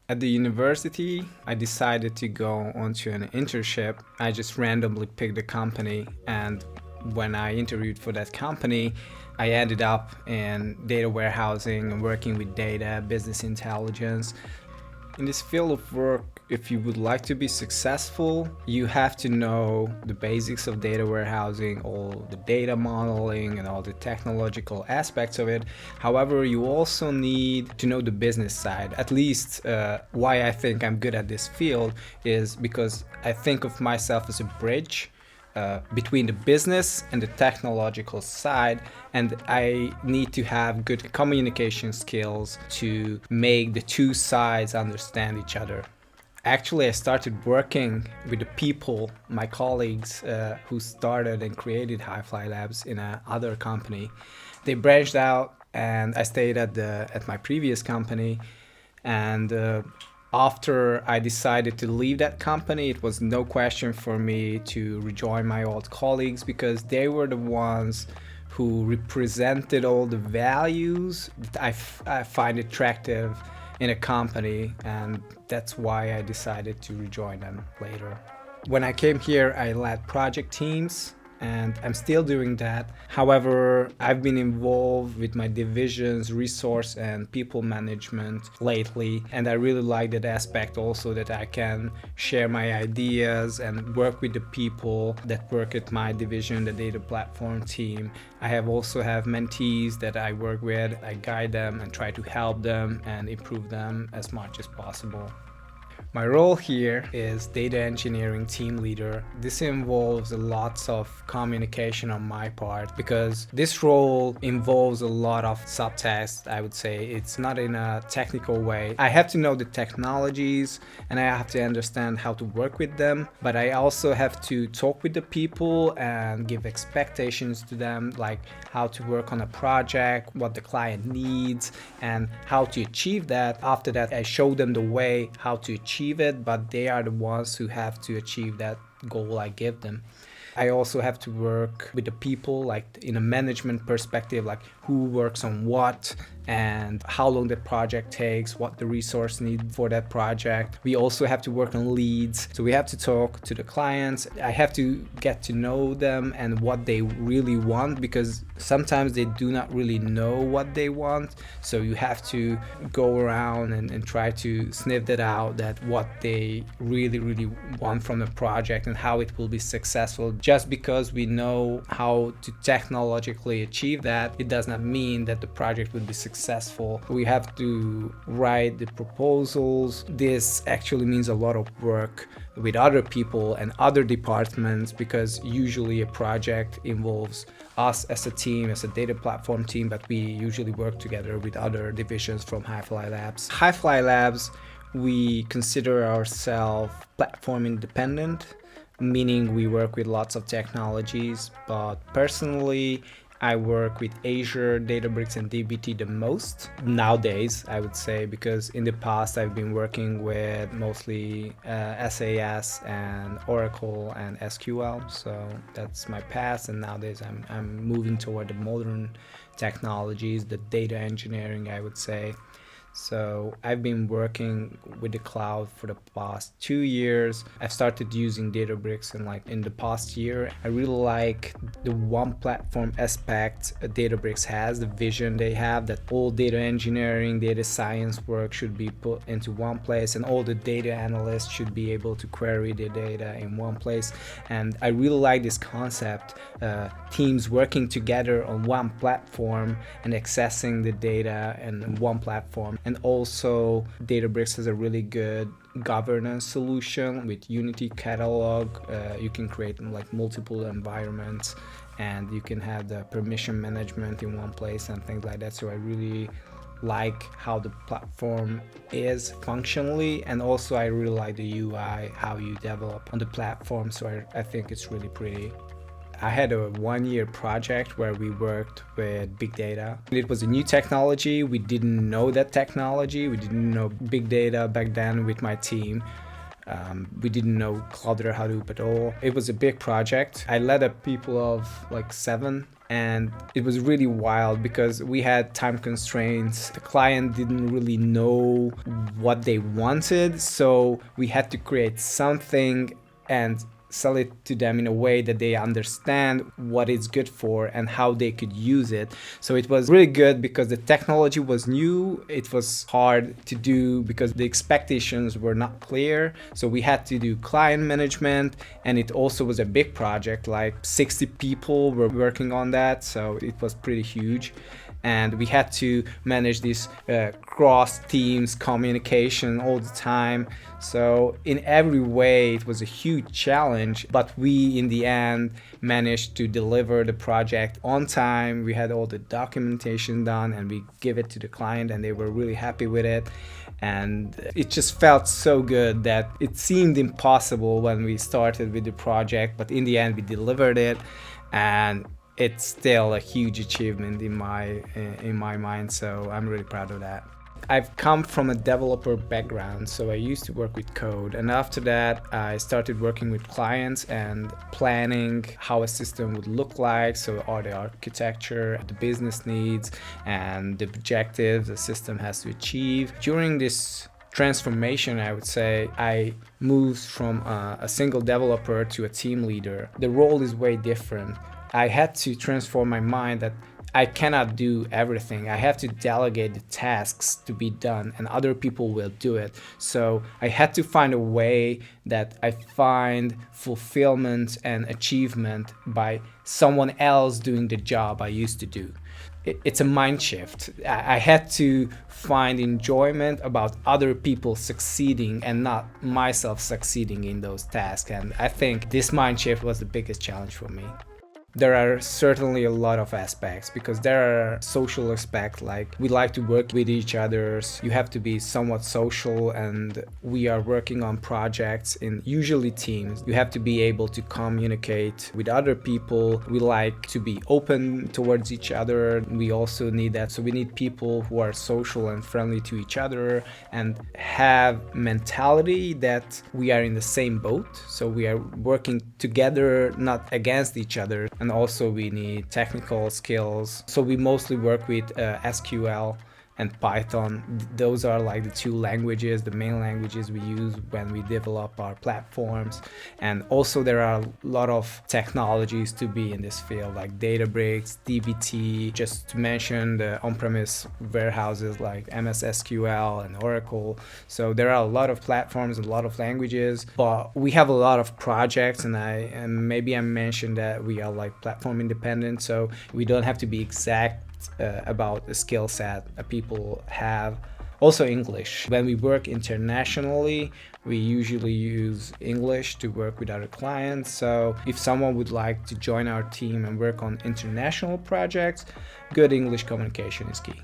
At the university, I decided to go onto an internship. I just randomly picked a company, and when I interviewed for that company, I ended up in data warehousing and working with data, business intelligence. In this field of work, if you would like to be successful, you have to know the basics of data warehousing, all the data modeling and all the technological aspects of it. However, you also need to know the business side. At least why I think I'm good at this field is because I think of myself as a bridge between the business and the technological side, and I need to have good communication skills to make the two sides understand each other. Actually, I started working with the people, my colleagues who started and created Highfly Labs in another company. They branched out, and I stayed at my previous company, and after I decided to leave that company, it was no question for me to rejoin my old colleagues because they were the ones who represented all the values that I find attractive in a company, and that's why I decided to rejoin them later. When I came here, I led project teams, and I'm still doing that. However, I've been involved with my divisions, resource and people management lately, and I really like that aspect also, that I can share my ideas and work with the people that work at my division, the data platform team. I also have mentees that I work with. I guide them and try to help them and improve them as much as possible. My role here is data engineering team leader. This involves lots of communication on my part because this role involves a lot of subtasks, I would say. It's not in a technical way. I have to know the technologies and I have to understand how to work with them, but I also have to talk with the people and give expectations to them, like how to work on a project, what the client needs, and how to achieve that. After that, I show them the way how to achieve it, but they are the ones who have to achieve that goal I give them. I also have to work with the people, like in a management perspective, like who works on what and how long the project takes, what the resource needs for that project. We also have to work on leads. So we have to talk to the clients. I have to get to know them and what they really want, because sometimes they do not really know what they want. So you have to go around and try to sniff that out, that what they really want from a project and how it will be successful. Just because we know how to technologically achieve that, it does not mean that the project would be successful. We have to write the proposals. This actually means a lot of work with other people and other departments, because usually a project involves us as a team, as a data platform team, but we usually work together with other divisions from Highfly Labs. Highfly Labs, we consider ourselves platform independent, meaning we work with lots of technologies, but personally I work with Azure, Databricks, and dbt the most nowadays, I would say, because in the past I've been working with mostly SAS and Oracle and SQL, so that's my past, and nowadays I'm moving toward the modern technologies, the data engineering, I would say. So I've been working with the cloud for the past 2 years. I've started using Databricks in the past year. I really like the one platform aspect Databricks has, the vision they have that all data engineering, data science work should be put into one place, and all the data analysts should be able to query the data in one place. And I really like this concept, teams working together on one platform and accessing the data in one platform. And also Databricks has a really good governance solution with Unity Catalog. You can create like multiple environments, and you can have the permission management in one place and things like that. So I really like how the platform is functionally, and also I really like the UI, how you develop on the platform. So I think it's really pretty. I had a 1-year project where we worked with big data. It was a new technology. We didn't know that technology. We didn't know big data back then with my team. We didn't know Cloud or Hadoop at all. It was a big project. I led a people of like 7 And it was really wild because we had time constraints. The client didn't really know what they wanted, so we had to create something and sell it to them in a way that they understand what it's good for and how they could use it. So it was really good because the technology was new. It was hard to do because the expectations were not clear. So we had to do client management, and it also was a big project, like 60 people were working on that. So it was pretty huge. And we had to manage this cross teams communication all the time. So in every way, it was a huge challenge, but we in the end managed to deliver the project on time. We had all the documentation done and we give it to the client, and they were really happy with it. And it just felt so good that it seemed impossible when we started with the project, but in the end we delivered it, and it's still a huge achievement in my mind, so I'm really proud of that. I've come from a developer background, so I used to work with code, and after that I started working with clients and planning how a system would look like, so all the architecture, the business needs, and the objectives the system has to achieve. During this transformation, I would say, I moved from a single developer to a team leader. The role is way different. I had to transform my mind that I cannot do everything. I have to delegate the tasks to be done and other people will do it. So I had to find a way that I find fulfillment and achievement by someone else doing the job I used to do. It's a mind shift. I had to find enjoyment about other people succeeding and not myself succeeding in those tasks. And I think this mind shift was the biggest challenge for me. There are certainly a lot of aspects because there are social aspects, like we like to work with each other. You have to be somewhat social, and we are working on projects in usually teams. You have to be able to communicate with other people. We like to be open towards each other. We also need that. So we need people who are social and friendly to each other and have mentality that we are in the same boat. So we are working together, not against each other. And also we need technical skills. So we mostly work with SQL and Python. Those are like the two languages, the main languages we use when we develop our platforms. And also there are a lot of technologies to be in this field, like Databricks, dbt, just to mention the on-premise warehouses like MS SQL and Oracle. So there are a lot of platforms, a lot of languages, but we have a lot of projects, and maybe I mentioned that we are like platform independent, so we don't have to be exact about the skill set people have. Also English. When we work internationally, we usually use English to work with other clients. So if someone would like to join our team and work on international projects, good English communication is key.